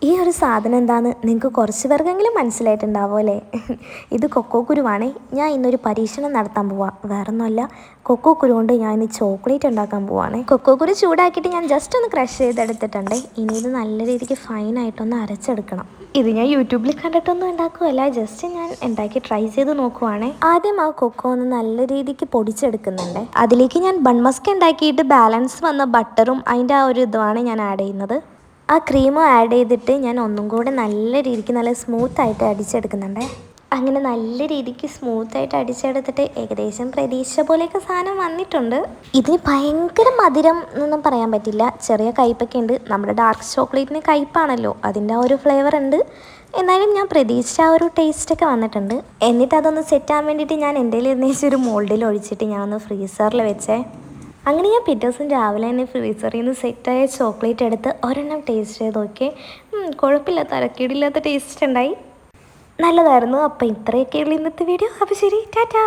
ഈ ഒരു സാധനം എന്താണെന്ന് നിങ്ങൾക്ക് കുറച്ച് പേർക്കെങ്കിലും മനസ്സിലായിട്ടുണ്ടാവും അല്ലേ? ഇത് കൊക്കോ കുരുവാണ്. ഞാൻ ഇന്നൊരു പരീക്ഷണം നടത്താൻ പോവാം. വേറൊന്നുമല്ല, കൊക്കോ കുരു കൊണ്ട് ഞാൻ ഇന്ന് ചോക്ലേറ്റ് ഉണ്ടാക്കാൻ പോവാണ്. കൊക്കോ കുരു ചൂടാക്കിയിട്ട് ഞാൻ ജസ്റ്റ് ഒന്ന് ക്രഷ് ചെയ്തെടുത്തിട്ടുണ്ട്. ഇനി ഇത് നല്ല രീതിക്ക് ഫൈനായിട്ടൊന്ന് അരച്ചെടുക്കണം. ഇത് ഞാൻ യൂട്യൂബിൽ കണ്ടിട്ടൊന്നും ഉണ്ടാക്കുകയല്ല, ജസ്റ്റ് ഞാൻ ഉണ്ടാക്കി ട്രൈ ചെയ്ത് നോക്കുവാണ്. ആദ്യം ആ കൊക്കോ ഒന്ന് നല്ല രീതിക്ക് പൊടിച്ചെടുക്കുന്നുണ്ട്. അതിലേക്ക് ഞാൻ ബൺമസ്ക് ഉണ്ടാക്കിയിട്ട് ബാലൻസ് വന്ന ബട്ടറും അതിൻ്റെ ആ ഒരു ഇതുമാണ് ഞാൻ ആഡ് ചെയ്യുന്നത്. ആ ക്രീമും ആഡ് ചെയ്തിട്ട് ഞാൻ ഒന്നും കൂടെ നല്ല രീതിക്ക് നല്ല സ്മൂത്തായിട്ട് അടിച്ചെടുക്കുന്നുണ്ട്. അങ്ങനെ നല്ല രീതിക്ക് സ്മൂത്തായിട്ട് അടിച്ചെടുത്തിട്ട് ഏകദേശം പ്രതീക്ഷിച്ച പോലെയൊക്കെ സാധനം വന്നിട്ടുണ്ട്. ഇതിന് ഭയങ്കര മധുരം എന്നൊന്നും പറയാൻ പറ്റില്ല, ചെറിയ കയ്പ്പൊക്കെ ഉണ്ട്. നമ്മുടെ ഡാർക്ക് ചോക്ലേറ്റിന് കയ്പ്പാണല്ലോ, അതിൻ്റെ ആ ഒരു ഫ്ലേവർ ഉണ്ട്. എന്നാലും ഞാൻ പ്രതീക്ഷിച്ച ആ ഒരു ടേസ്റ്റൊക്കെ വന്നിട്ടുണ്ട്. എന്നിട്ട് അതൊന്ന് സെറ്റാൻ വേണ്ടിയിട്ട് ഞാൻ എൻ്റെ കയ്യിൽ ഒരു മോൾഡിൽ ഒഴിച്ചിട്ട് ഞാൻ ഒന്ന് ഫ്രീസറിൽ വെച്ചേ. അങ്ങനെ ഞാൻ പിറ്റേ ദിവസം രാവിലെ തന്നെ ഫ്രീസറിൽ നിന്ന് സെറ്റായ ചോക്ലേറ്റ് എടുത്ത് ഒരെണ്ണം ടേസ്റ്റ് ചെയ്ത് നോക്കി. കുഴപ്പമില്ല, തരക്കേടില്ലാത്ത ടേസ്റ്റ് ഉണ്ടായി, നല്ലതായിരുന്നു. അപ്പോൾ ഇത്രയൊക്കെയുള്ള ഇന്നത്തെ വീഡിയോ. അപ്പോൾ ശരി, ടാറ്റാ.